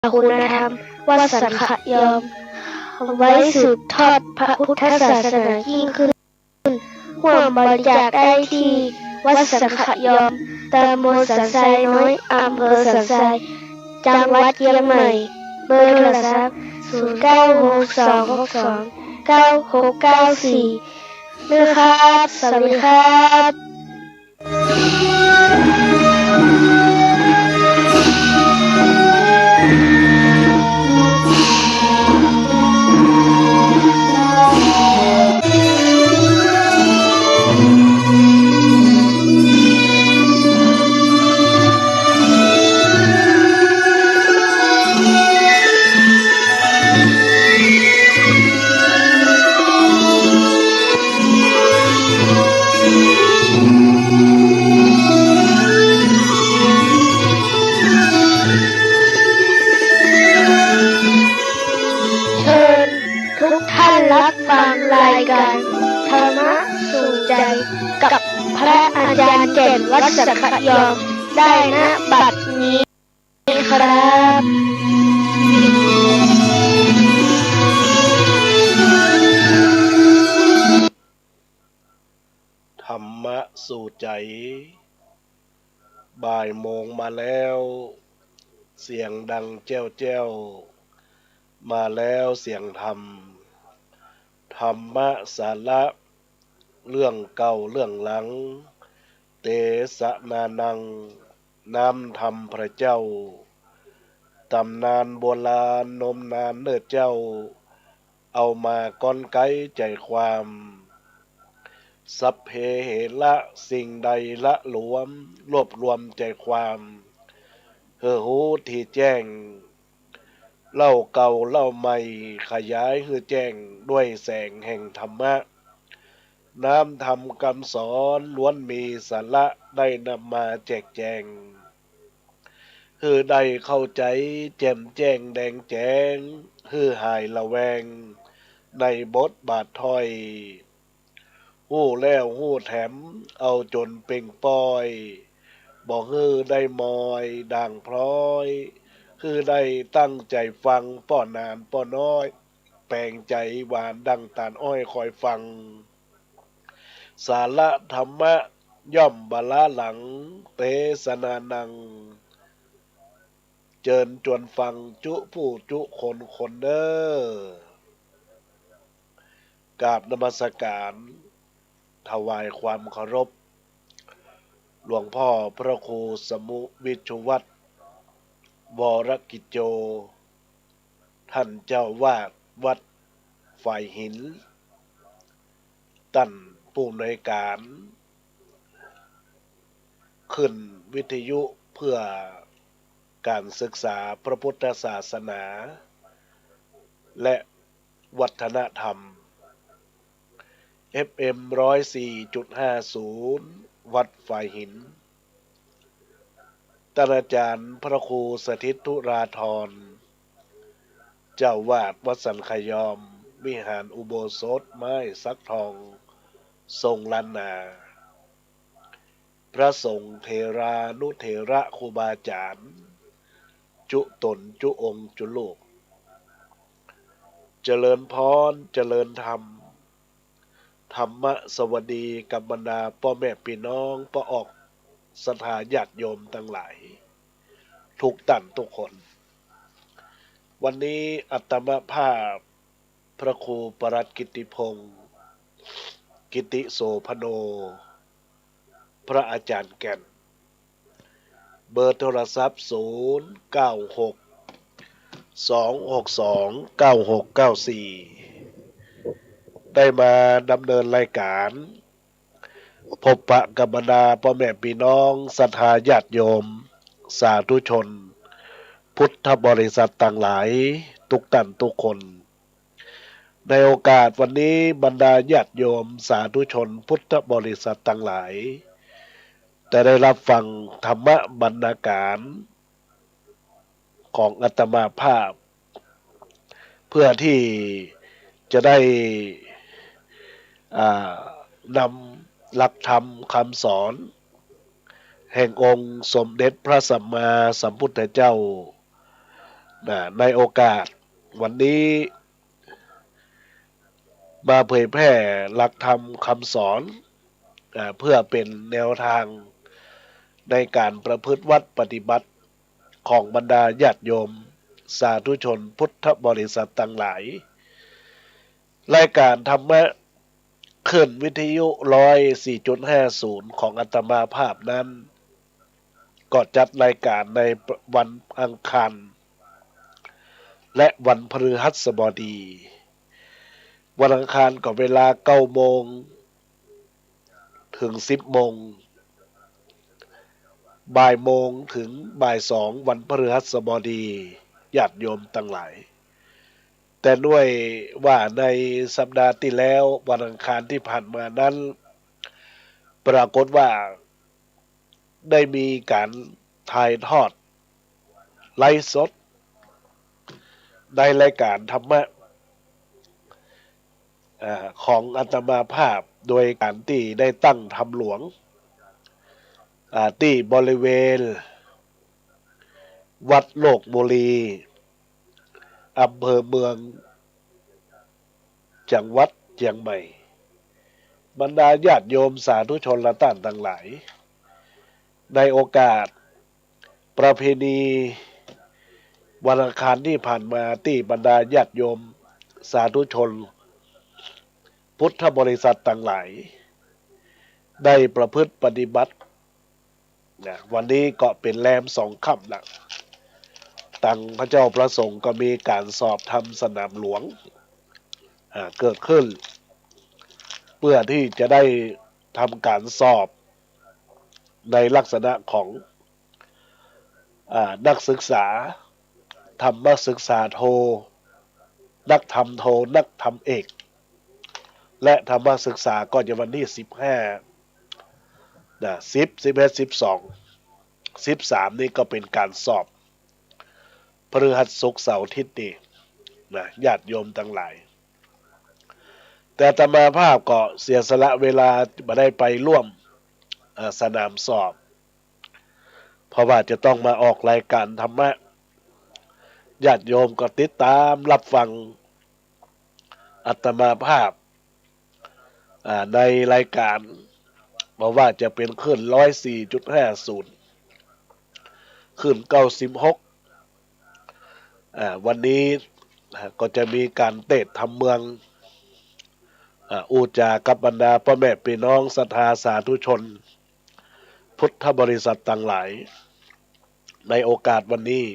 คุณธรรมวสันขยอมไว้สืบทอดพระพุทธศาสนายิ่งขึ้นร่วมบริจาคได้ที่วัดสังขยอมตำบลสันทรายน้อยอำเภอสันทรายจังหวัดเชียงใหม่เบอร์โทรศัพท์0962629694นะครับสวัสดีครับทุกท่านรับฟังรายการธรรมะสู่ใจกับพระอาจารย์แก่นวัดสังขยอมได้ณบัดนี้ครับธรรมะสู่ใจบ่ายโมงมาแล้วเสียงดังแจ้วแจ้วมาแล้วเสียงธรรมธรรมะสาระเรื่องเก่าเรื่องหลังเตสะนานังน้ำธรรมพระเจ้าตำนานโบราณนมนานเนิ่นเจ้าเอามาก้อนไกใจความสัพเพเหระสิ่งใดละหลวมรวบรวมใจความหูที่แจ้งเล่าเก่าเล่าใหม่ขยายคือแจ้งด้วยแสงแห่งธรรมะน้ำธรรมคำสอนล้วนมีสาระได้นำมาแจกแจงคือได้เข้าใจแจ่มแจ้งแดงแจ้งคือหายละแวงในบทบาทถ้อยหู้แล้วหู้แถมเอาจนเป่งปอยบอกฮือได้มอยด่างพร้อยคือได้ตั้งใจฟังป้อนนานป้อนน้อยแปลงใจหวานดังตาลอ้อยคอยฟังสาระธรรมะย่อมบาลาหลังเตสนานังเจิญจวนฟังจุผู้จุคนเด้อกราบนมัสการถวายความเคารพหลวงพ่อพระครูสมุวิชุวัฒน์วรกิจโจท่านเจ้าวาดวัดฝ่ายหินตั้นผู้อำนวยการขึ้นวิทยุเพื่อการศึกษาพระพุทธศาสนาและวัฒนธรรม FM 104.50 วัดฝ่ายหินท่านอาจารย์พระครูสถิตธุราธรเจ้าวาดวัดสันขยอมวิหารอุโบสถไม้สักทองทรงล้านนาพระสงฆ์เถรานุเถระครูบาอาจารย์จุตนจุองค์จุลูกเจริญพรเจริญธรรมธรรมะสวัสดีกับบรรดาพ่อแม่พี่น้องพ่อออกศรัทธาญาติโยมทั้งหลายทุกท่านทุกคนวันนี้อาตมาภาพพระครูปรัตกิติพงศ์กิติโสพโนพระอาจารย์แก่นเบอร์โทรศัพท์096 262 9694ได้มาดำเนินรายการพบปะกับบรรดาพ่อแม่พี่น้องศรัทธาญาติโยมสาธุชนพุทธบริษัทต่างหลายทุกท่านทุกคนในโอกาสวันนี้บรรดาญาติโยมสาธุชนพุทธบริษัทต่างหลายจะได้รับฟังธรรมะบรรณาการของอาตมาภาพเพื่อที่จะได้นำหลักธรรมคำสอนแห่งองค์สมเด็จพระสัมมาสัมพุทธเจ้า ในโอกาสวันนี้มาเผยแพร่หลักธรรมคำสอนเพื่อเป็นแนวทางในการประพฤติวัดปฏิบัติของบรรดาญาติโยมสาธุชนพุทธบริษัทต่างหลายรายการธรรมะขึ้นวิทยุ104.50ของอาตมาภาพนั้นก็จัดรายการในวันอังคารและวันพฤหัสบดีวันอังคารก็เวลา9 โมงถึง10 โมงบ่ายโมงถึงบ่าย2วันพฤหัสบดีญาติโยมทั้งหลายแต่ด้วยว่าในสัปดาห์ที่แล้ววันอังคารที่ผ่านมานั้นปรากฏว่าได้มีการถ่ายทอดไลฟ์สดในรายการธรรมะของอาตมาภาพโดยการที่ได้ตั้งธรรมหลวงที่บริเวณวัดโลกบุรีอำเภอเมืองจังหวัดเชียงใหม่บรรดาญาติโยมสาธุชนและท่านทั้งหลายในโอกาสประเพณีวันอังคารที่ผ่านมาที่บรรดาญาติโยมสาธุชนพุทธบริษัทต่างหลายได้ประพฤติปฏิบัติวันนี้ก็เป็นแรม2 ค่ำละตั้งพระเจ้าประสงค์ก็มีการสอบธรรมสนามหลวงเกิดขึ้นเพื่อที่จะได้ทำการสอบในลักษณะของนักศึกษาธรรมศึกษาโทนักธรรมโทนักธรรมเอกและธรรมศึกษาก็จะวันที่15 10 11 12 13นี่ก็เป็นการสอบพฤหัสศุกร์เสาร์อาทิตย์นี่ญาติโยมทั้งหลายแต่อาตมาภาพก็เสียสละเวลามาได้ไปร่วมสนามสอบเพราะว่าจะต้องมาออกรายการธรรมะญาติโยมก็ติดตามรับฟังอาตมาภาพในรายการบอกว่าจะเป็นขึ้น104.50ขึ้น96วันนี้ก็จะมีการเทศน์ธรรมเมืองอูจากับบรรดาพ่อแม่พี่น้องศรัทธาสาธุชนพุทธบริษัทต่างหลายในโอกาสวันนี้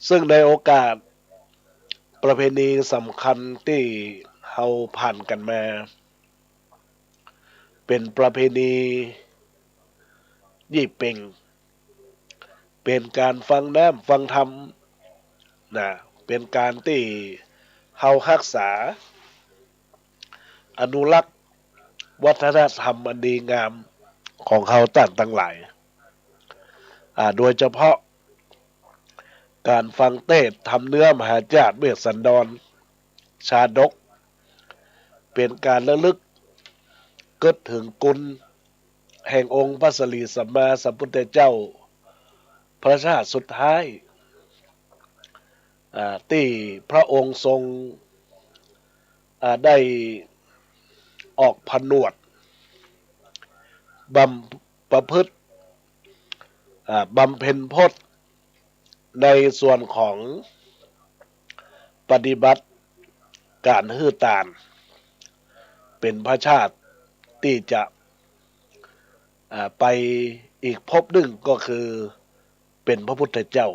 ซึ่งในโอกาสประเพณีสำคัญที่เราผ่านกันมาเป็นประเพณียี่เป่งเป็นการฟังน้ำฟังธรรมเป็นการที่เรารักษาอนุรักษ์วัฒนธรรมอันดีงามของเขาต่างหลายโดยเฉพาะการฟังเทศน์ทำเนื้อมหาจาตุเวสสันดรชาดกเป็นการระลึกเกิดถึงคุณแห่งองค์พระสรีสัมมาสัมพุทธเจ้าพระชาติสุดท้ายที่พระองค์ทรงได้ออกผนวดประพฤติบำเพ็ญพจน์ในส่วนของปฏิบัติการฮื้อตานเป็นพระชาติที่จะไปอีกภพหนึ่งก็คือเป็นพระพุทธเจ้า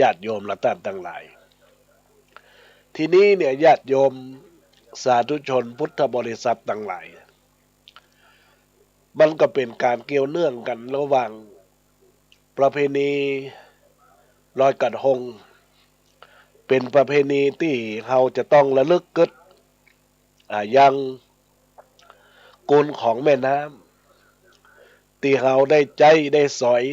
ญาติโยมและท่านทั้งหลายทีนี้เนี่ยญาติโยมสาธุชนพุทธบริษัททั้งหลายมันก็เป็นการเกี่ยวเนื่องกันระหว่างประเพณีลอยกระทงเป็นประเพณีที่เราจะต้องระลึกกึศยังกุลของแม่น้ำที่เราได้ใจได้สอย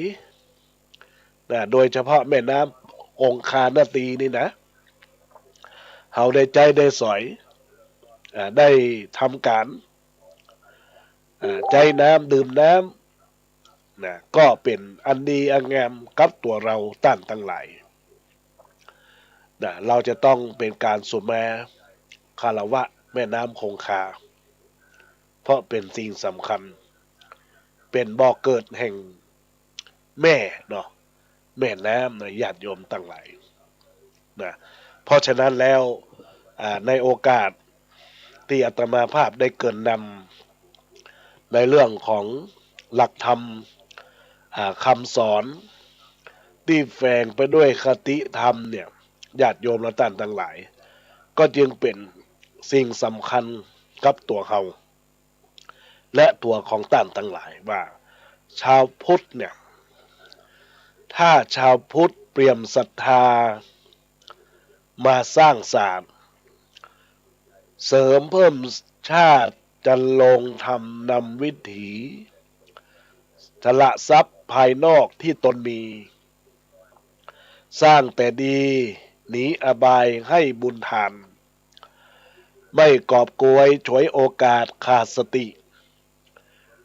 โดยเฉพาะแม่น้ำองคานาตีนี่นะเราได้ใจได้สอยได้ทำการใจน้ำดื่มน้ำก็เป็นอันดีอันงามกับตัวเราต้านทั้งหลาย เราจะต้องเป็นการสวดแม่คารวะแม่น้ำคงคาเพราะเป็นสิ่งสำคัญเป็นบ่อเกิดแห่งแม่เนาะแม่น้ำนะญาติโยมตั้งหลายนะเพราะฉะนั้นแล้วในโอกาสที่อาตมาภาพได้เกริ่นนำในเรื่องของหลักธรรมคำสอนที่แฝงไปด้วยคติธรรมเนี่ยญาติโยมและท่านทั้งหลายก็จึงเป็นสิ่งสำคัญกับตัวเขาและตัวของท่านทั้งหลายว่าชาวพุทธเนี่ยถ้าชาวพุทธเปี่ยมศรัทธามาสร้างสรรค์เสริมเพิ่มชาติจันลงธรรมนำวิถีสละทรัพย์ภายนอกที่ตนมีสร้างแต่ดีหนีอบายให้บุญทานไม่กอบโกยฉวยโอกาสขาดสติ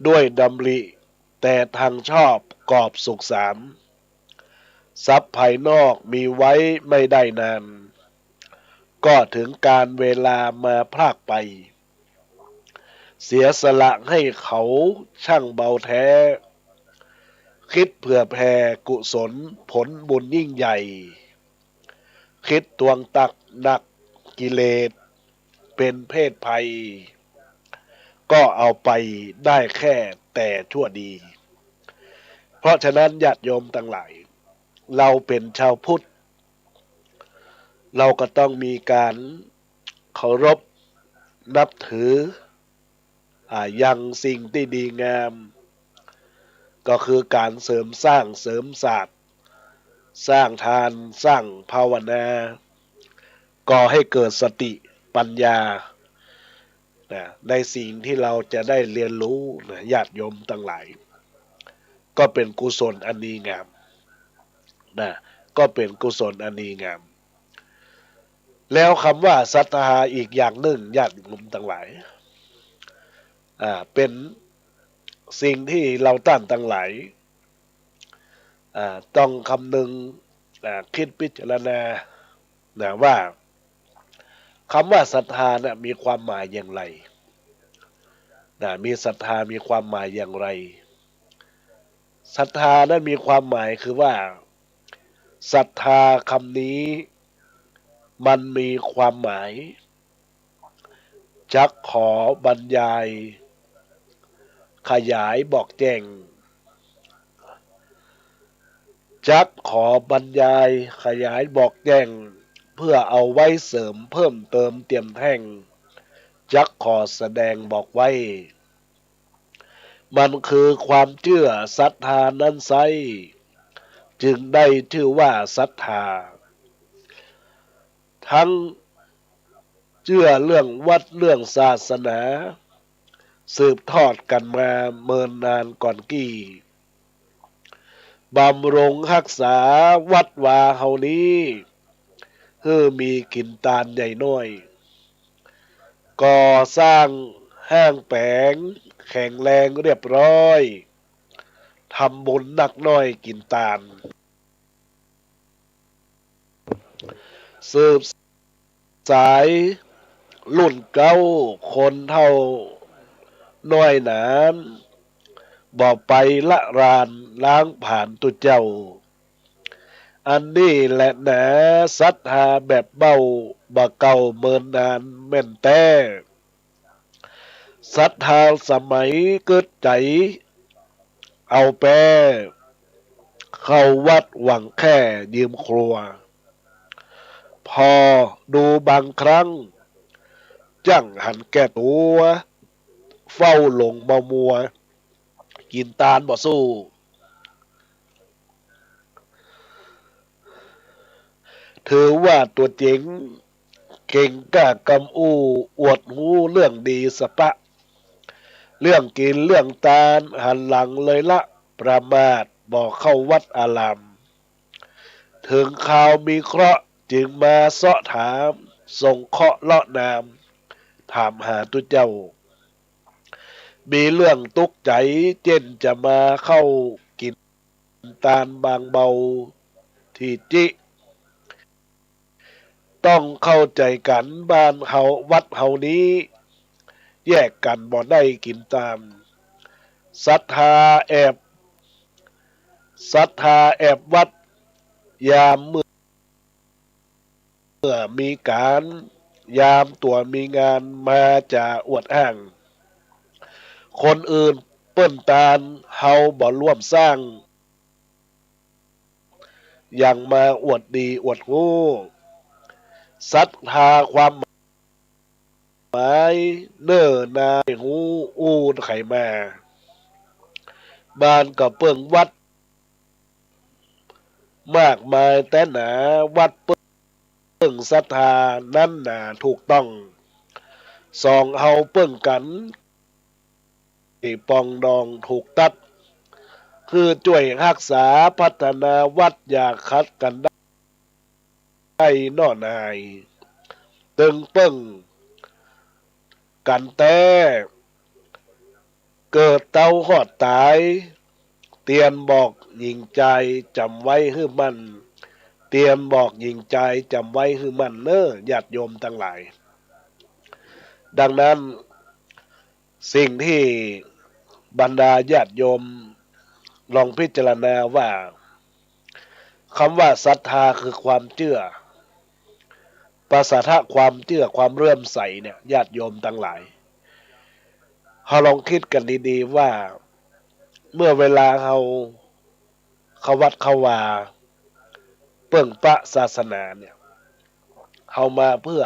ด้วยดำริแต่ทางชอบกอบสุขสามทรัพย์ภายนอกมีไว้ไม่ได้นานก็ถึงการเวลามาพรากไปเสียสละให้เขาช่างเบาแท้คิดเผื่อแผ่กุศลผลบุญยิ่งใหญ่คิดตวงตักหนักกิเลสเป็นเพศภัยก็เอาไปได้แค่แต่ชั่วดีเพราะฉะนั้นญาติโยมทั้งหลายเราเป็นชาวพุทธเราก็ต้องมีการเคารพนับถือยังสิ่งที่ดีงามก็คือการเสริมสร้างเสริมศาสตร์สร้างทานสร้างภาวนาก่อให้เกิดสติปัญญาในสิ่งที่เราจะได้เรียนรู้ญาติโยมทั้งหลายก็เป็นกุศลอันดีงามก็เป็นกุศลอันดีงามแล้วคำว่าศรัทธาอีกอย่างหนึ่งญาติโยมทั้งหลายเป็นสิ่งที่เราท่านทั้งหลายต้องคำนึงคิดพิจารณาว่าคำว่าศรัทธามีความหมายอย่างไรมีศรัทธามีความหมายอย่างไรศรัทธานั้นมีความหมายคือว่าศรัทธาคำนี้มันมีความหมายจักขอบรรยายขยายบอกแจ้งจักขอบรรยายขยายบอกแจ้งเพื่อเอาไว้เสริมเพิ่มเติมเตรียมแท่งจักขอแสดงบอกไว้มันคือความเชื่อศรัทธานั้นไซจึงได้ชื่อว่าศรัทธาทั้งเชื่อเรื่องวัดเรื่องศาสนาสืบทอดกันมาเมินนานก่อนกี่บำรงรักษาวัดวาเฮานี้มีกินตาลใหญ่น้อยก่อสร้างห้างแปงแข็งแรงเรียบร้อยทำบุญหนักน้อยกินตาลสืบสายรุ่นเก้าคนเท่าน้อยหนานบอกไปละรานล้างผ่านตุเจ้าอันนี้แหละแหนศรัทธาแบบเบ้าบ่เก่าเมินนานแม่นแต่ศรัทธาสมัยเกิดใจเอาแปรเข้าวัดหวังแค่ยืมครัวพอดูบางครั้งจังหันแก่ตัวเฝ้าหลงเมามัวกินตาลบ่สู้ถือว่าตัวเจ๋งเก่งกล้ากำอู้อวดหูเรื่องดีสะปะเรื่องกินเรื่องตาลหันหลังเลยละประมาทบอกเข้าวัดอารามถึงข่าวมีเคราะห์จึงมาเสาะถามส่งเคราะห์เลาะนามถามหาตุเจ้ามีเรื่องตุกใจเจนจะมาเข้ากินตาลบางเบาที่จิ ต้องเข้าใจกันบ้านเฮาวัดเฮานี้แยกกันบ่ได้กินตามศรัทธาแอบศรัทธาแอบวัดยามเมื่อมีการยามตัวมีงานมาจะอวดอ้างคนอื่นเปิ้นตาลเฮาบ่ร่วมสร้างอย่างมาอวดดีอวดงูศรัทธาความหมายเน้อนาหูอูดไขมาบ้านก็เปิงวัดมากมายแต่หนาวัดเปิงศรัทธานั้นหนาถูกต้องสองเฮาเปิงกันปองดองถูกตัดคือช่วยรักษาพัฒนาวัดอย่าขัดกันได้น่อนายตึงเปิงกันแต่เกิดเต้าหอดตายเตียนบอกหญิงใจจำไว้ให้มันเตรียมบอกหญิงใจจำไว้ให้มันเน้อญาติโยมทั้งหลายดังนั้นสิ่งที่บรรดาญาติโยมลองพิจารณาว่าคำว่าศรัทธาคือความเชื่อภาษาทะความเชื่อความเรื่อมใสเนี่ยญาติโยมทั้งหลายเราลองคิดกันดีๆว่าเมื่อเวลาเราเข้าวัดเข้าวาเปิ่งพระศาสนาเนี่ยเรามาเพื่อ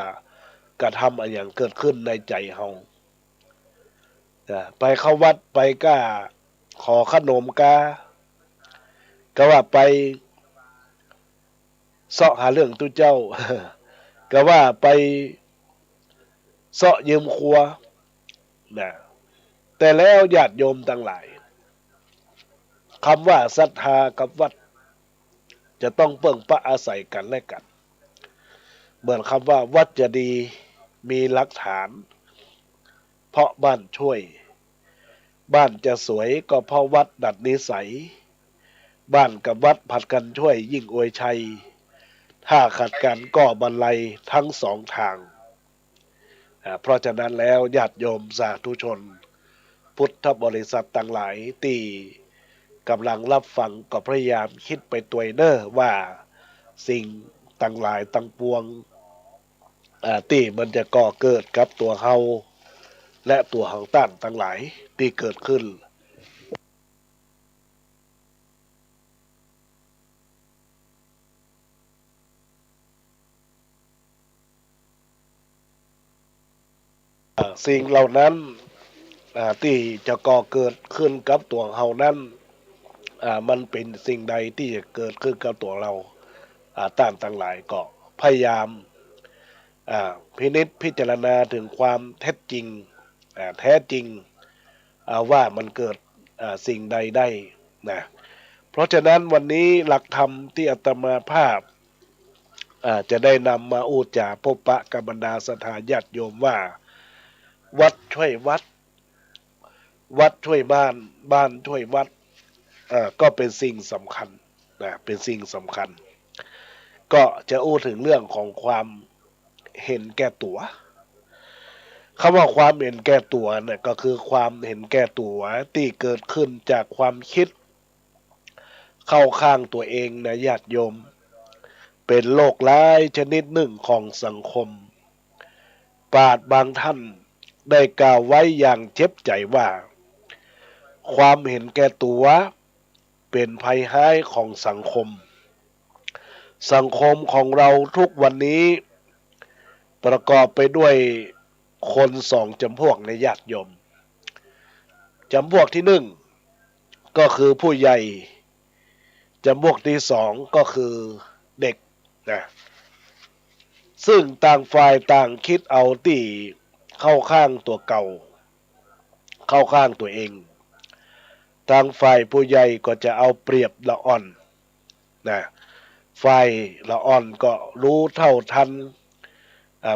กระทำอะไรอย่างเกิดขึ้นในใจเราไปเข้าวัดไปก็ขอขนมก็ว่าไปเสาะหาเรื่องตุเจ้า ก็ว่าไปเสาะยืมครัวนะแต่แล้วญาติโยมทั้งหลายคำว่าศรัทธากับวัดจะต้องเพิ่งปะอาศัยกันและกันเหมือนคำว่าวัดจะดีมีหลักฐานเพราะบ้านช่วยบ้านจะสวยก็เพราะวัดดัดนิสัยบ้านกับวัดผัดกันช่วยยิ่งอวยชัยถ้าขัดกันก็บรรลัยทั้งสองทางเพราะฉะนั้นแล้วญาติโยมสาธุชนพุทธบริษัทต่างหลายที่กำลังรับฟังก็พยายามคิดไปตัวเนอว่าสิ่งต่างหลายต่างปวงที่มันจะก่อเกิดกับตัวเฮาและตัวเฮาต้านต่างหลายที่เกิดขึ้นสิ่งเหล่านั้นที่จะก่อเกิดขึ้นกับตัวเฮานั้นมันเป็นสิ่งใดที่จะเกิดขึ้นกับตัวเราต้านต่างหลายก็พยายามพินิจพิจารณาถึงความเท็จจริงแท้จริงว่ามันเกิดสิ่งใดได้นะเพราะฉะนั้นวันนี้หลักธรรมที่อาตมาภาพจะได้นำมาอูจาพบปะกับบรรดาศรัทธาญาติโยมว่าวัดช่วยวัดวัดช่วยบ้านบ้านช่วยวัดก็เป็นสิ่งสำคัญนะเป็นสิ่งสำคัญก็จะอู้ถึงเรื่องของความเห็นแก่ตัวคำว่าความเห็นแก่ตัวเนี่ยก็คือความเห็นแก่ตัวที่เกิดขึ้นจากความคิดเข้าข้างตัวเองนะญาติโยมเป็นโรคร้ายชนิดหนึ่งของสังคมปราชญ์บางท่านได้กล่าวไว้อย่างเจ็บใจว่าความเห็นแก่ตัวเป็นภัยร้ายของสังคมสังคมของเราทุกวันนี้ประกอบไปด้วยคนสองจำพวกในญาติโยมจำพวกที่หนึ่งก็คือผู้ใหญ่จำพวกที่สองก็คือเด็กนะซึ่งต่างฝ่ายต่างคิดเอาที่เข้าข้างตัวเก่าเข้าข้างตัวเองทางฝ่ายผู้ใหญ่ก็จะเอาเปรียบละอ่อนนะฝ่ายละอ่อนก็รู้เท่าทัน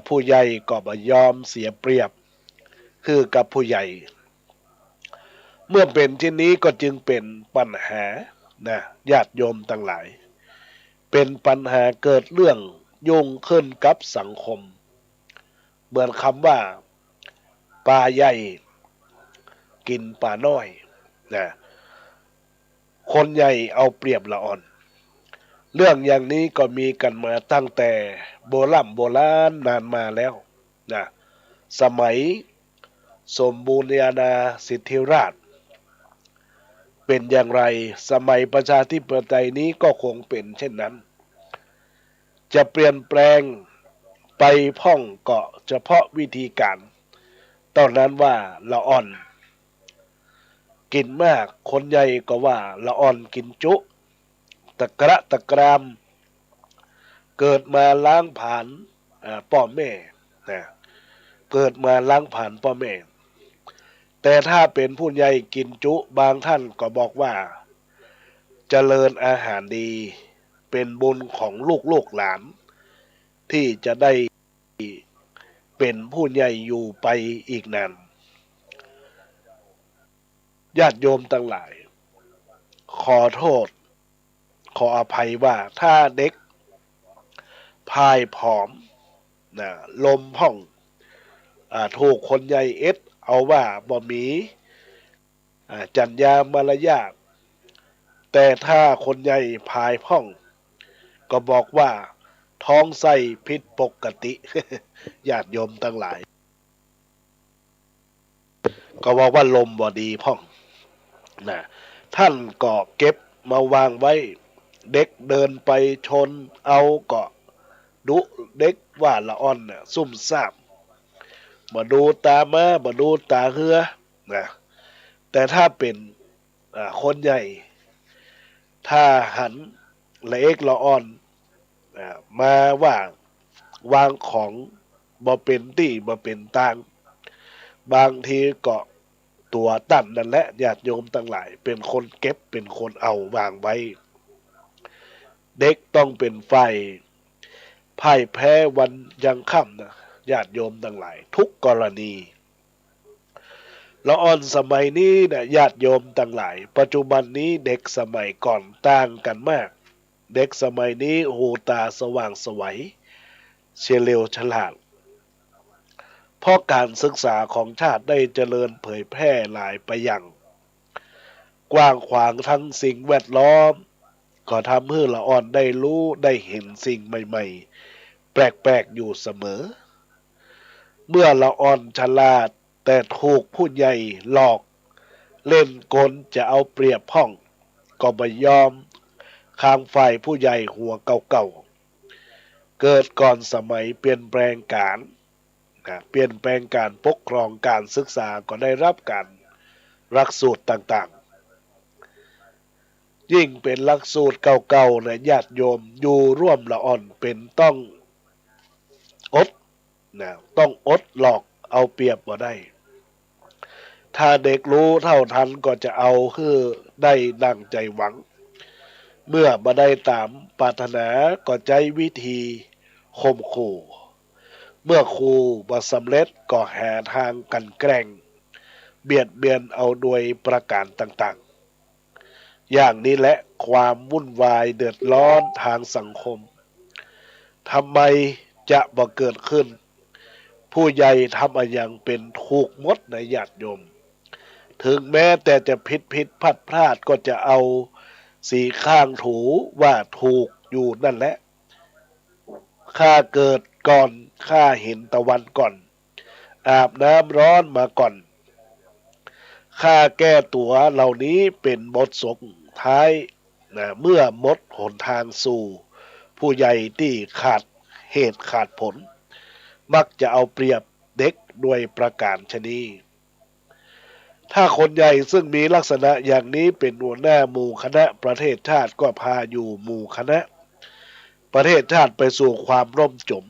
ผู้ใหญ่ก็บ่ยอมเสียเปรียบคือกับผู้ใหญ่เมื่อเป็นเช่นนี้ก็จึงเป็นปัญหานะญาติโยมทั้งหลายเป็นปัญหาเกิดเรื่อง ยุ่งขึ้นกับสังคมเหมือนคำว่าปลาใหญ่กินปลาน้อยนะคนใหญ่เอาเปรียบละอ่อนเรื่องอย่างนี้ก็มีกันมาตั้งแต่โบราณนานมาแล้วนะสมัยสมบูรณาญาสิทธิราชย์เป็นอย่างไรสมัยประชาธิปไตยนี้ก็คงเป็นเช่นนั้นจะเปลี่ยนแปลงไปพ่องเกาะเฉพาะวิธีการตอนนั้นว่าละอ่อนกินมากคนใหญ่ก็ว่าละอ่อนกินจุตะกระตะกรามเกิดมาล้างผ่านพ่อแม่นะเกิดมาล้างผ่านพ่อแม่แต่ถ้าเป็นผู้ใหญ่กินจุบางท่านก็บอกว่าเจริญอาหารดีเป็นบุญของลูกหลานที่จะได้เป็นผู้ใหญ่อยู่ไปอีกนานญาติโยมทั้งหลายขอโทษขออภัยว่าถ้าเด็กพายผอมนะลมพ่องถูกคนใหญ่เอาว่าบ่มีจัญญามารยาทแต่ถ้าคนใหญ่พายพ่องก็บอกว่าท้องไส้ผิดปกติ ญาติโยมทั้งหลายก็บอกว่าลมบ่ดีพ่องนะท่านก็เก็บมาวางไว้เด็กเดินไปชนเอาก็ดุเด็กว่าละอ่อนน่ะซุ่มซ่ามมาดูตามาดูตาเฮือนะแต่ถ้าเป็นคนใหญ่ถ้าหันละเอกละอ่อนมาว่าวางของบ่เป็นที่บ่เป็นตางบางทีก็ตัวตั้นนั่นแหละญาติโยมทั้งหลายเป็นคนเก็บเป็นคนเอาวางไว้เด็กต้องเป็นฝ่ายพ่ายแพ้วันยังค่ำนะญาติโยมทั้งหลายทุกกรณีละอ่อนสมัยนี้นะญาติโยมทั้งหลายปัจจุบันนี้เด็กสมัยก่อนต่างกันมากเด็กสมัยนี้หูตาสว่างไสวเฉลียวฉลาดเพราะการศึกษาของชาติได้เจริญเผยแพร่หลายไปอย่างกว้างขวางทั้งสิ่งแวดล้อมก็ทำให้ละอ่อนได้รู้ได้เห็นสิ่งใหม่ๆแปลกๆอยู่เสมอเมื่อละอ่อนฉลาดแต่ถูกผู้ใหญ่หลอกเล่นกลจะเอาเปรียบพ่องก็ไม่ยอมข้างฝ่ายผู้ใหญ่หัวเก่าๆเกิดก่อนสมัยเปลี่ยนแปลงการเปลี่ยนแปลงการปกครองการศึกษาก็ได้รับการหลักสูตรต่างๆยิ่งเป็นหลักสูตรเก่าๆนะญาติโยมอยู่ร่วมละอ่อนเป็นต้องอดต้องอดหลอกเอาเปรียบบ่ได้ถ้าเด็กรู้เท่าทันก็จะเอาคือได้ดังใจหวังเมื่อบ่ได้ตามปรารถนาก็ใจวิธีข่มขู่เมื่อขู่บ่สำเร็จก็หาทางกันแกล้งเบียดเบียนเอาโดยประการต่างๆอย่างนี้แหละความวุ่นวายเดือดร้อนทางสังคมทำไมจะบ่เกิดขึ้นผู้ใหญ่ทำอย่างเป็นถูกหมดในญาติโยมถึงแม้แต่จะผิดพลาดก็จะเอาสีข้างถูว่าถูกอยู่นั่นแหละข้าเกิดก่อนข้าเห็นตะวันก่อนอาบน้ำร้อนมาก่อนข้าแก้ตัวเหล่านี้เป็นบทส่งท้ายเมื่อหมดหนทางสู่ผู้ใหญ่ที่ขาดเหตุขาดผลมักจะเอาเปรียบเด็กด้วยประการชนีถ้าคนใหญ่ซึ่งมีลักษณะอย่างนี้เป็นหัวหน้าหมู่คณะประเทศชาติก็พาอยู่หมู่คณะประเทศชาติไปสู่ความร่มจม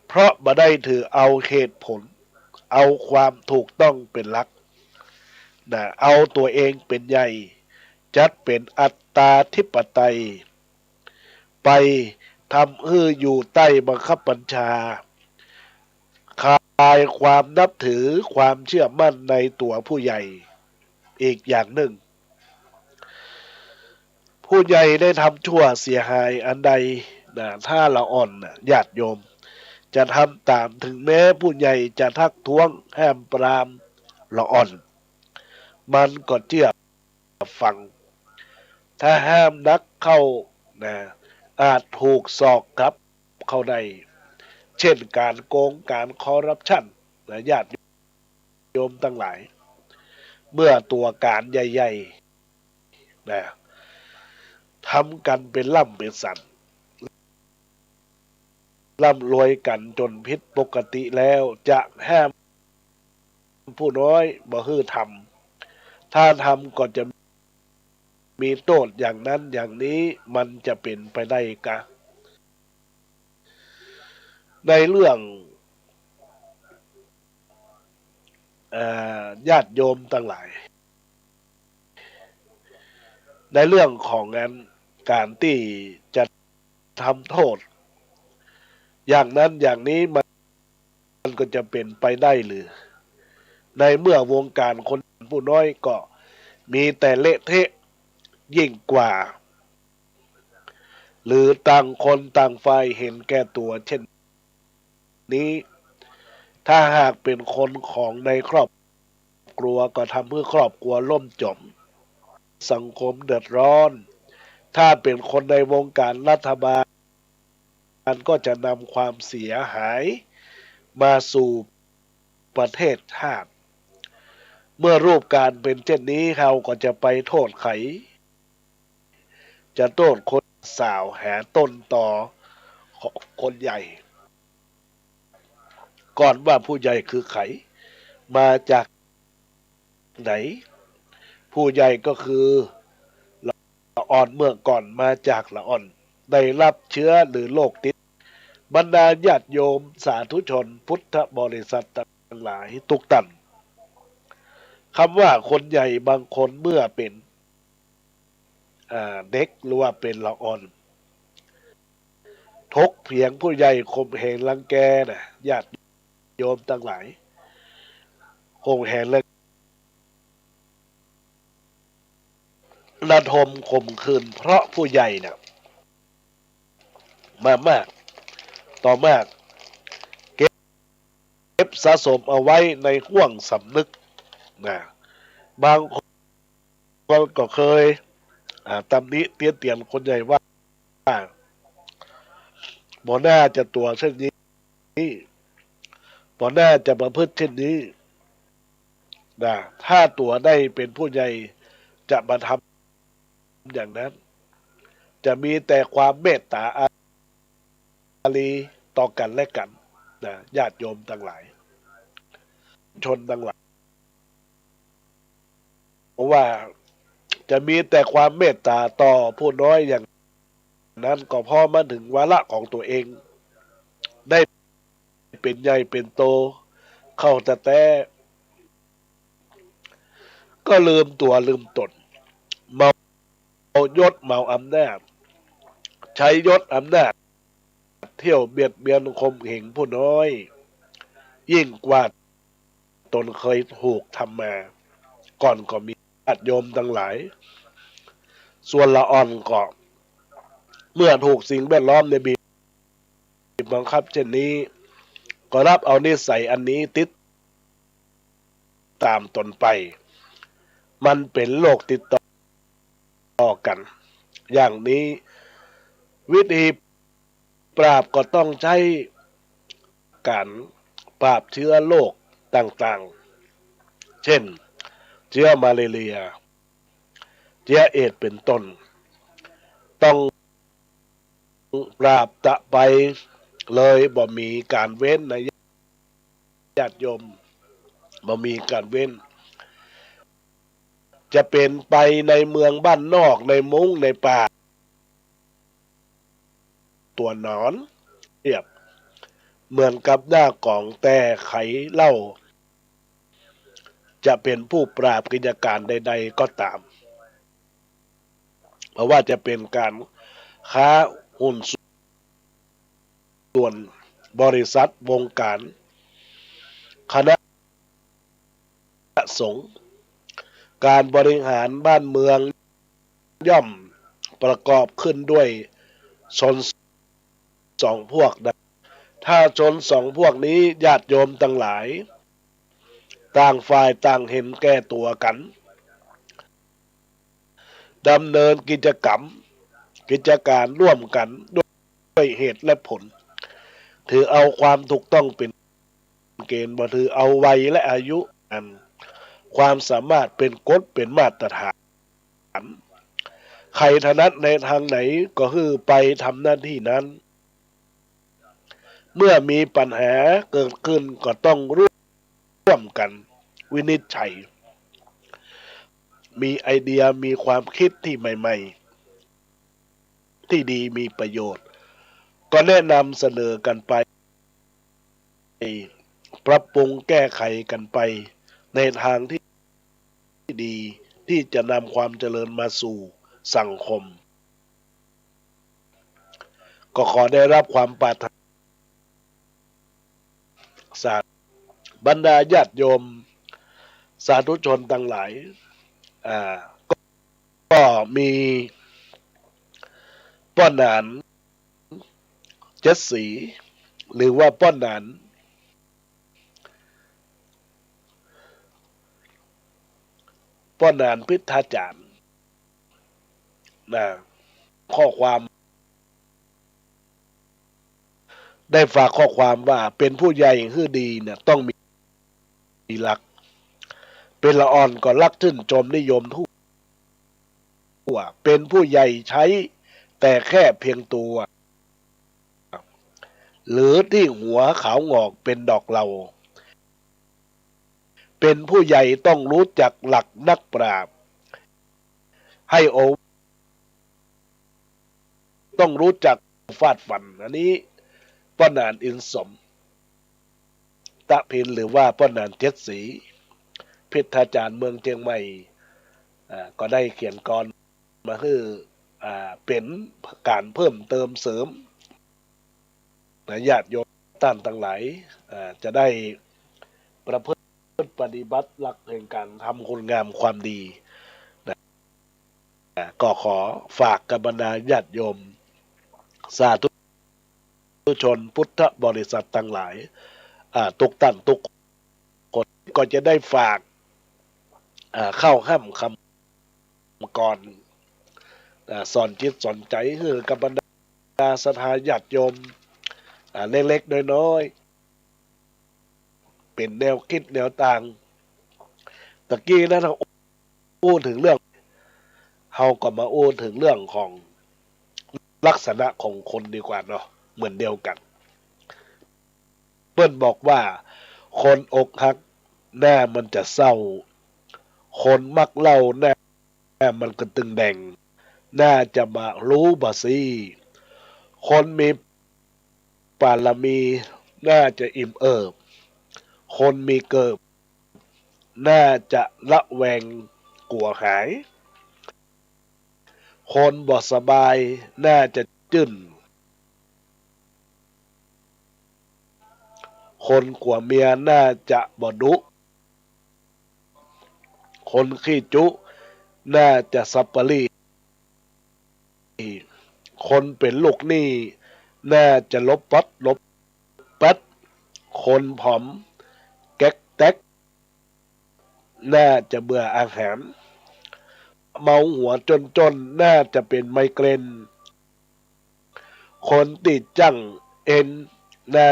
เพราะบ่ได้ถือเอาเหตุผลเอาความถูกต้องเป็นหลักเอาตัวเองเป็นใหญ่จัดเป็นอัตตาธิปไตยไปทำให้อยู่ใต้บังคับบัญชาคลายความนับถือความเชื่อมั่นในตัวผู้ใหญ่อีกอย่างหนึ่งผู้ใหญ่ได้ทำชั่วเสียหายอันใด นะถ้าละอ่อนนะญาติโยมจะทำตามถึงแม้ผู้ใหญ่จะทักท้วงห้ามปรามละอ่อนมันก็เชื่อฟังถ้าห้ามนักเข้านะอาจถูกสอกครับเข้าในเช่นการโกงการคอร์รัปชันนะญาติโยมทั้งหลายเมื่อตัวการใหญ่ๆนะทำกันเป็นล่ำเป็นสันร่ำรวยกันจนพิษปกติแล้วจะห้ามผู้น้อยบ่ฮื้อทำถ้าทำก็จะมีโทษอย่างนั้นอย่างนี้มันจะเป็นไปได้กะในเรื่องญาติโยมทั้งหลายในเรื่องของงานการที่จะทำโทษอย่างนั้นอย่างนี้มันก็จะเป็นไปได้หรือในเมื่อวงการคนผู้น้อยก็มีแต่เละเทะยิ่งกว่าหรือต่างคนต่างฝ่ายเห็นแก่ตัวเช่นนี้ถ้าหากเป็นคนของในครอบครัวก็ทำเพื่อครอบครัวล่มจมสังคมเดือดร้อนถ้าเป็นคนในวงการรัฐบาลก็จะนำความเสียหายมาสู่ประเทศชาติเมื่อรูปการเป็นเช่นนี้เราก็จะไปโทษไขจะโทษคนสาวหาต้นต่อของคนใหญ่ก่อนว่าผู้ใหญ่คือไขมาจากไหนผู้ใหญ่ก็คือละอ่อนเมื่อก่อนมาจากละอ่อนได้รับเชื้อหรือโรคติดบรรดาญาติโยมสาธุชนพุทธบริษัททั้งหลายทุกท่านคำว่าคนใหญ่บางคนเมื่อเป็นเด็กหรือว่าเป็นละอ่อนทกเพียงผู้ใหญ่ข่มเหงรังแกนะญาติโยมทั้งหลายข่มเหงและระทมข่มขืนเพราะผู้ใหญ่นะมามากต่อมากเก็บสะสมเอาไว้ในห่วงสำนึกนะบางคนก็เคยตำหนิเตียนเตียนคนใหญ่ว่าบ่น่าจะตัวเช่นนี้บ่น่าจะประพฤติเช่นนี้นะถ้าตัวได้เป็นผู้ใหญ่จะมาทำอย่างนั้นจะมีแต่ความเมตตาอารีต่อกันและกันนะญาติโยมทั้งหลายชนทั้งหลายเพราะว่าจะมีแต่ความเมตตาต่อผู้น้อยอย่างนั้นก็พอมาถึงวาระของตัวเองได้เป็นใหญ่เป็นโตเข้าแต่ก็ลืมตัวลืมตนเมายศเมาอำนาจใช้ยศอำนาจเที่ยวเบียดเบียนข่มเหงผู้น้อยยิ่งกว่าตนเคยถูกทำมาก่อนก็มีญาติโยมทั้งหลายส่วนละอ่อนก็เมื่อถูกสิ่งแวดล้อมในบีบบังคับเช่นนี้ก็รับเอานิสัยอันนี้ติดตามตนไปมันเป็นโรคติดต่อกันอย่างนี้วิธีปราบก็ต้องใช้การปราบเชื้อโรคต่างๆเช่นเชื้อมาเลเรียเชื้อเอดส์เป็นต้นต้องปราบตะไปเลยบ่มีการเว้นในญาติโยมบ่มีการเว้นจะเป็นไปในเมืองบ้านนอกในมุ้งในป่าตัวหนอนเทียบเหมือนกับหน้ากล่องแต่ไขเหล้าจะเป็นผู้ปราบกิจการใดๆก็ตามเพราะว่าจะเป็นการค้าหุ้นส่วนบริษัทวงการคณะสงฆ์การบริหารบ้านเมืองย่อมประกอบขึ้นด้วยชน สองพวกนะถ้าชนสองพวกนี้ญาติโยมทั้งหลายต่างฝ่ายต่างเห็นแก่ตัวกันดำเนินกิจกรรมกิจการร่วมกันด้วยเหตุและผลถือเอาความถูกต้องเป็นเกณฑ์บ่ถือเอาวัยและอายุอันความสามารถเป็นกฎเป็นมาตรฐานใครถนัดในทางไหนก็คือไปทำหน้าที่นั้นเมื่อมีปัญหาเกิดขึ้นก็ต้องร่วมกันวินิจฉัยมีไอเดียมีความคิดที่ใหม่ๆที่ดีมีประโยชน์ก็แนะนำเสนอกันไปปรับปรุงแก้ไขกันไปในทางที่ดีที่จะนำความเจริญมาสู่สังคมก็ขอได้รับความปรารถนาสาธุบรรดาญาติโยมสาธุชนทั้งหลายก็มีป้อนหนานเจ็ดสีหรือว่าป้อนหนานพิทาจารย์นะข้อความได้ฝากข้อความว่าเป็นผู้ใหญ่คือดีเนี่ยต้องมีหลักเป็นละอ่อนก็รักชื่นชมนิยมทั่วเป็นผู้ใหญ่ใช้แต่แค่เพียงตัวหรือที่หัวขาวงอกเป็นดอกเหลาเป็นผู้ใหญ่ต้องรู้จักหลักนักปราชญ์ให้โอต้องรู้จักฟาดฟันอันนี้ป้อนานอินสมตะพินหรือว่าป้อนานเจ็ดสีพิทาจารย์เมืองเชียงใหม่ก็ได้เขียนกรมาคือเป็นการเพิ่มเติมเสริมญาติโยมท่านทั้งหลายจะได้ประพฤติปฏิบัติหลักแห่งการทำคุณงามความดีนะก็ขอฝากกับบรรดาญาติโยมสาธุชนพุทธบริษัททั้งหลายทุกท่านทุกคนก็จะได้ฝากเข้าห้ำคำก่อนสอนจิตสอนใจคือกับบรรดาศรัทธาญาติโยมเล็กๆน้อยๆเป็นแนวคิดแนวต่างตะกี้นั้นเราพูดถึงเรื่องเราก็มาพูดถึงเรื่องของลักษณะของคนดีกว่าเนาะเหมือนเดียวกันเปิ้นบอกว่าคนอกหักหน้ามันจะเศร้าคนมักเล่าหน้ามันก็ตึงแดงน่าจะมารู้บ่สิคนมีปารมีน่าจะอิ่มเอิบคนมีเกิบน่าจะละแวงกลัวหายคนบ่สบายน่าจะจื้นคนกลัวเมียน่าจะบ่ดุคนขี้จุน่าจะสับปะรีคนเป็นลูกหนี้น่าจะลบปัดลบปัดคนผอมแก๊กแตกน่าจะเบื่ออาหารเมาหัวจนน่าจะเป็นไมเกรนคนติดจังเอ็นน่า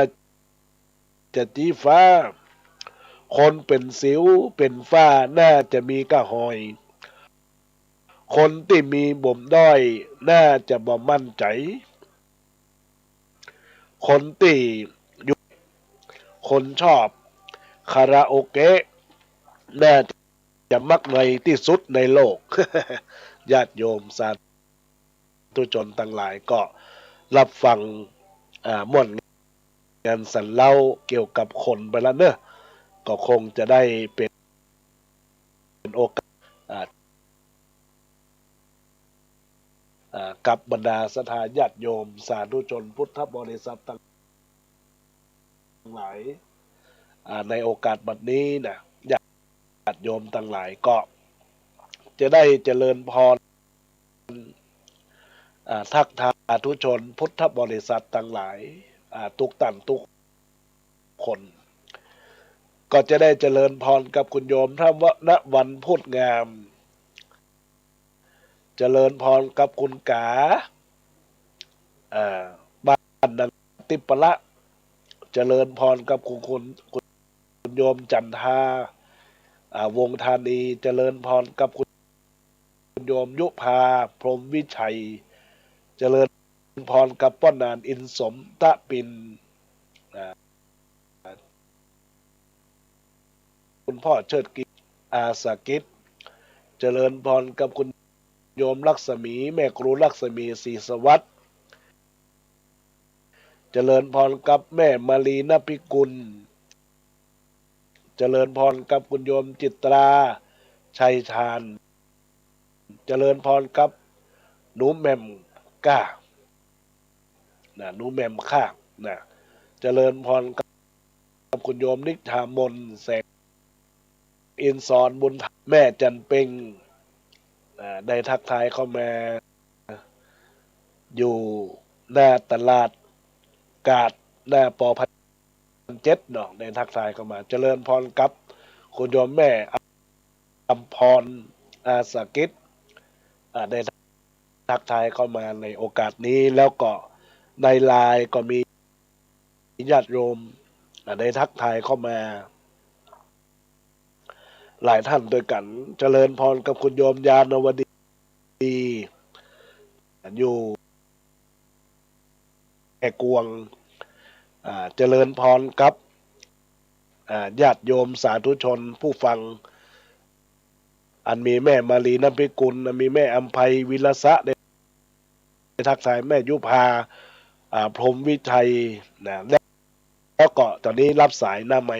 จะจี้ฟ้าคนเป็นสิวเป็นฝ้าน่าจะมีกระหอยคนที่มีบ่มด้อยน่าจะบ่มั่นใจคนที่อยู่คนชอบคาราโอเกะน่าจะมักในที่สุดในโลก ญาติโยมสาธุชนทั้งหลายก็รับฟังม่วนงานสรรเล่าเกี่ยวกับคนไปแล้วเนอะก็คงจะได้เป็นโอกาสกับบรรดาศรัทธาญาติโยมสาธุชนพุทธบริษัททั้งหลายในโอกาสบัดนี้นะญาติโยมทั้งหลายก็จะได้เจริญพรทักทาย าธุชนพุทธบริษัททั้งหลายทุกท่านทุกคน ก็จะได้เจริญพรกับคุณโยมถ้าณวันพุธงาม เจริญพรกับคุณกาบ้านดังติปละเจริญพรกับคุณโยมจันทาวงธานีเจริญพรกับคุณโยมยุพาพรหมวิชัยเจริญพรกับป้อนานอินสมตะปินคุณพ่อเชิดกิจอาสากิจเจริญพรกับคุณโยมลักษมีแม่ครูลักษมีศรีสวัสดิ์เจริญพรกับแม่มารีนภิกุลเจริญพรกับคุณโยมจิตราชัยชาญเจริญพรกับหนูแหม่มก้าหนูแหม่มข้าเจริญพรกับคุณโยมนิธามนแสงอินสอนบุญแม่จันเพ็งได้ทักทายเข้ามาอยู่หน้าตลาดกาดหน้าปอพันเจ็ดเนาะได้ทักทายเข้ามาเจริญพรกับคุณโยมแม่อัมพรอาสากิจได้ทักทายเข้ามาในโอกาสนี้แล้วก็ในไลน์ก็มีญาติโยมได้ทักทายเข้ามาหลายท่านด้วยกันเจริญพรกับคุณโยมยานวดีอยู่แก่กวงเจริญพรกับญาติโยมสาธุชนผู้ฟังอันมีแม่มารีนภิกุลมีแม่อัมภัยวิลสะได้ทักทายแม่ยุพาพรหมวิชัยแล้วก็ตอนนี้รับสายหน้าใหม่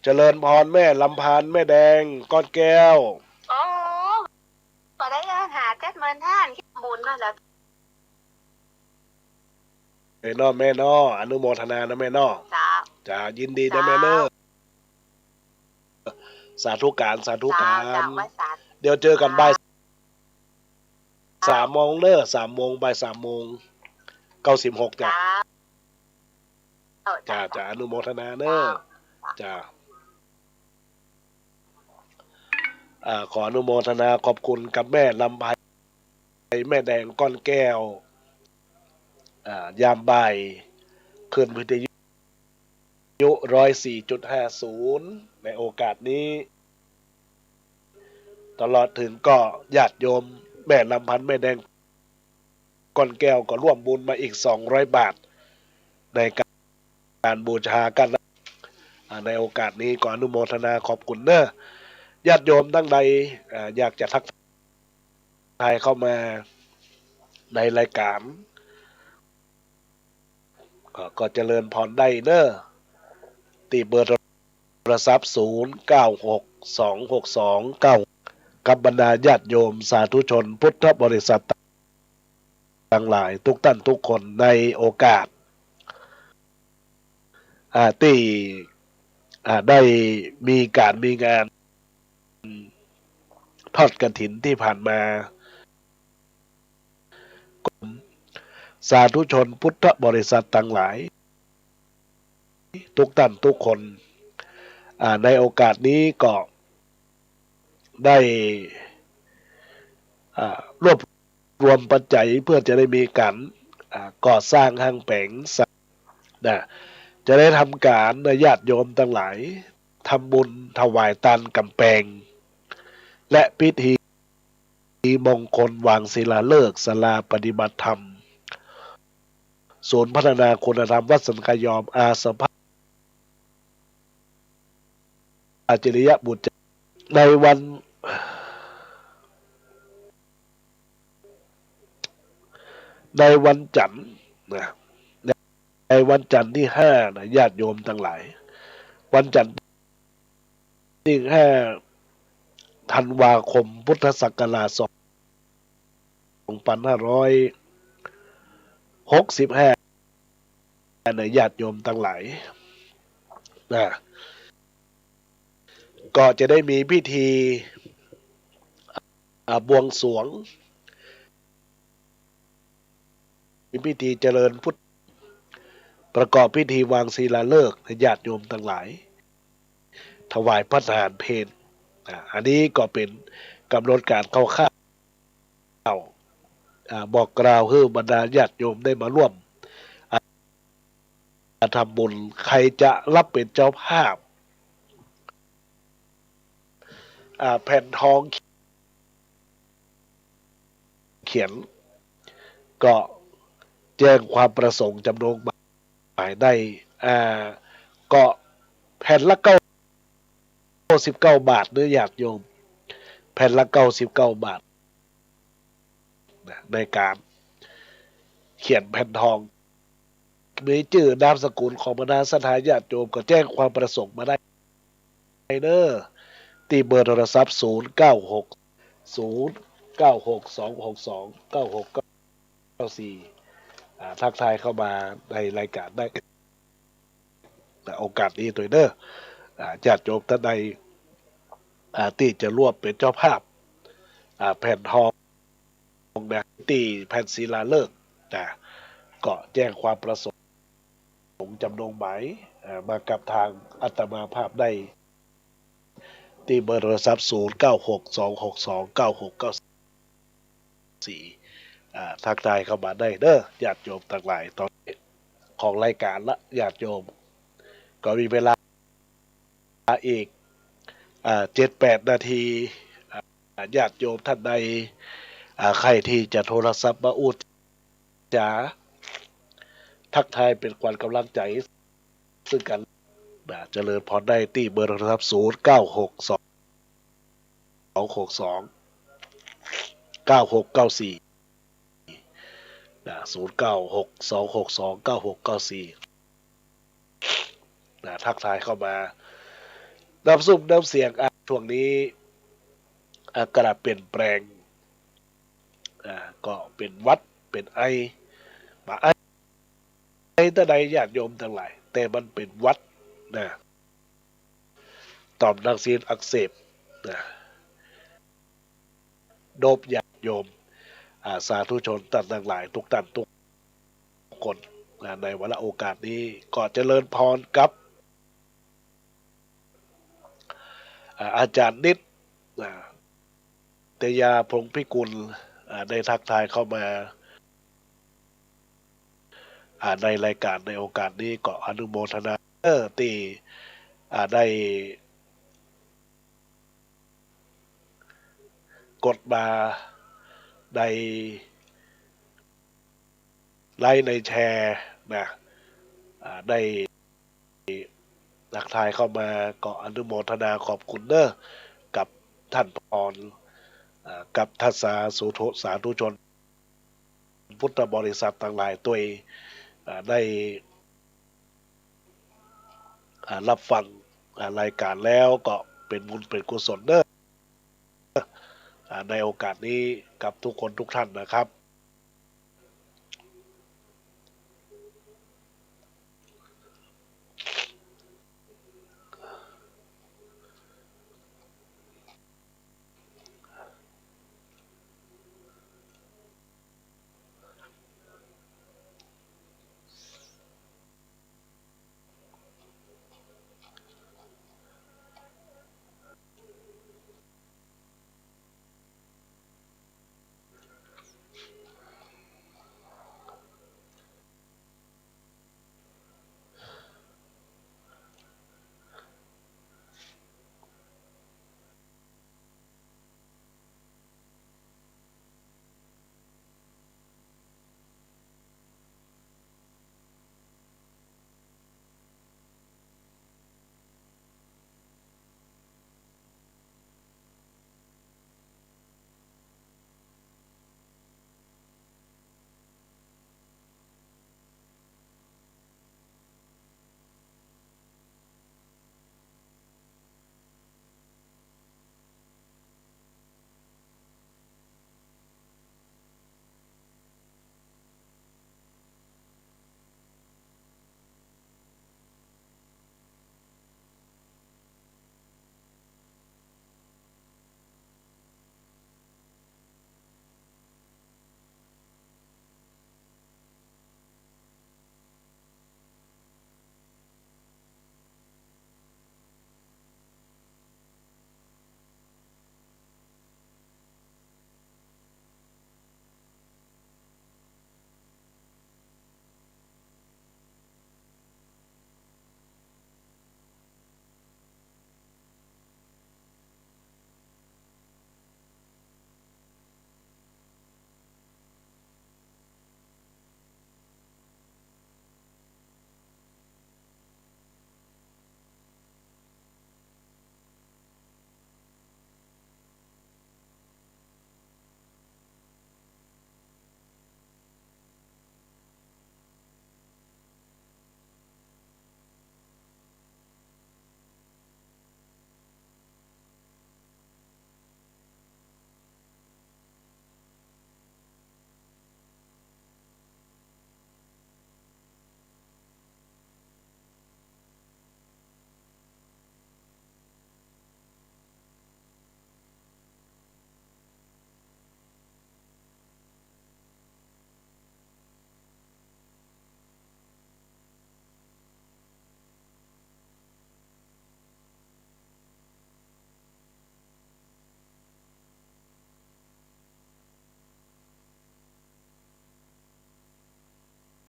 เจริญพรแม่ลำพานแม่แดงก้อนแก้วโอ้ก็ได้หา70,000ท่านคิดบุญนั่นแหละน้อแม่น้ออนุโมทนานะแม่น้อจ้ายินดีนะแม่เนอสาธุการเดี๋ยวเจอกันบ่าย3 โมงเนอะ3 โมงบ่าย3 โมง96จ้าอนุโมทนาเนอะจ้าขออนุโมทนาขอบคุณกับแม่ลำไพแม่แดงก้อนแก้วยามบ่ายขึ้นวิทยุ104.50ในโอกาสนี้ตลอดถึงก็ญาติโยมแม่ลำพันธ์แม่แดงก้อนแก้วก็ร่วมบุญมาอีก200 บาทในการบูชากันในโอกาสนี้ก็อนุโมทนาขอบคุณเนอะญาติโยมทั้งใดอยากจะทักทายเข้ามาในรายการก็เจริญพรได้เนอะตีเบอร์โทรศัพท์09626229กับบรรดาญาติโยมสาธุชนพุทธบริษัททั้งหลายทุกท่านทุกคนในโอกาสที่ได้มีงานทอดกฐินที่ผ่านมาสาธุชนพุทธบริษัททั้งหลายทุกท่านทุกคนในโอกาสนี้ก็ได้รวบรวมปัจจัยเพื่อจะได้มีการก่อสร้างห้างแผงจะได้ทำการญาติโยมทั้งหลายทำบุญถวายทานกำแพงและพิธีมงคลวางศิลาฤกษ์ศาลาปฏิบัติธรรมศูนย์พัฒนาคุณธรรมวัดสันคยอมอาสภาอาจริยบุตรในวันจันทร์ในวันจันทร์ที่5ญาติโยมทั้งหลายวันจันทร์ที่5 ธันวาคมพุทธศักราช2565ญาติโยมทั้งหลายก็จะได้มีพิธีบวงสรวง พิธีเจริญพุทธประกอบพิธีวางศิลาฤกษ์ให้ญาติโยมทั้งหลายถวายพระทหารเพลอันนี้ก็เป็นกำหนดการคร่าวๆบอกกล่าวให้บรรดาญาติโยมได้มาร่วมทำบุญใครจะรับเป็นเจ้าภาพแผ่นทองเขียนก็แจ้งความประสงค์จำนงหมายได้ก็แผ่นละ99 บาทเนื้อญาติโยมแผ่นละ99 บาทในการเขียนแผ่นทองมีชื่อนามสกุลของบรรดาสถานญาติโยมก็แจ้งความประสงค์มาได้เด้อที่เบอร์โทรศัพท์0960962964ทักทายเข้ามาในรายการได้โอกาสนี้ตัวเด้อญาติโยมท่านใดที่จะร่วมเป็นเจ้าภาพแผ่นทองนะที่แผ่นศิลาฤกษ์ก็แจ้งความประสงค์จำนงหมายมากับทางอาตมาภาพได้ที่เบอร์โทรศัพท์0962629694ทักทายเข้ามาได้เด้อญาติโยมทั้งหลายตอนของรายการละญาติโยมก็มีเวลาอีก7-8 นาทีญาติโยมท่านใดใครที่จะโทรศัพท์มาอุดจาทักทายเป็นขวัญกำลังใจซึ่งกันเจริญพรได้ที่เบอร์โทรศัพท์0962629694 0962629694ทักทายเข้ามาน้ำซุปน้ำเสียงช่วงนี้อากาศเปลี่ยนแปลงก็เป็นวัดเป็นไอแต่ใดญาติโยมทั้งหลายแต่มันเป็นวัดนะต่อมน้ำเสียงอักเสบนะโดบญาติโยมสาธุชนท่านทั้งหลายทุกท่านทุกคนในวันโอกาสนี้ก็เจริญพรกับอาจารย์นิดเตยาพงพิกุลได้ทักทายเข้ามาในรายการในโอกาสนี้ก็อนุโมทนาที่ได้กดมาในไลค์ในแชร์นะได้ทักทายเข้ามาก็อนุโมทนาขอบคุณกับท่านพรกับท่านสาธุชนพุทธบริษัทต่างหลายตัวได้รับฟังรายการแล้วก็เป็นบุญเป็นกุศลในโอกาสนี้กับทุกคนทุกท่านนะครับ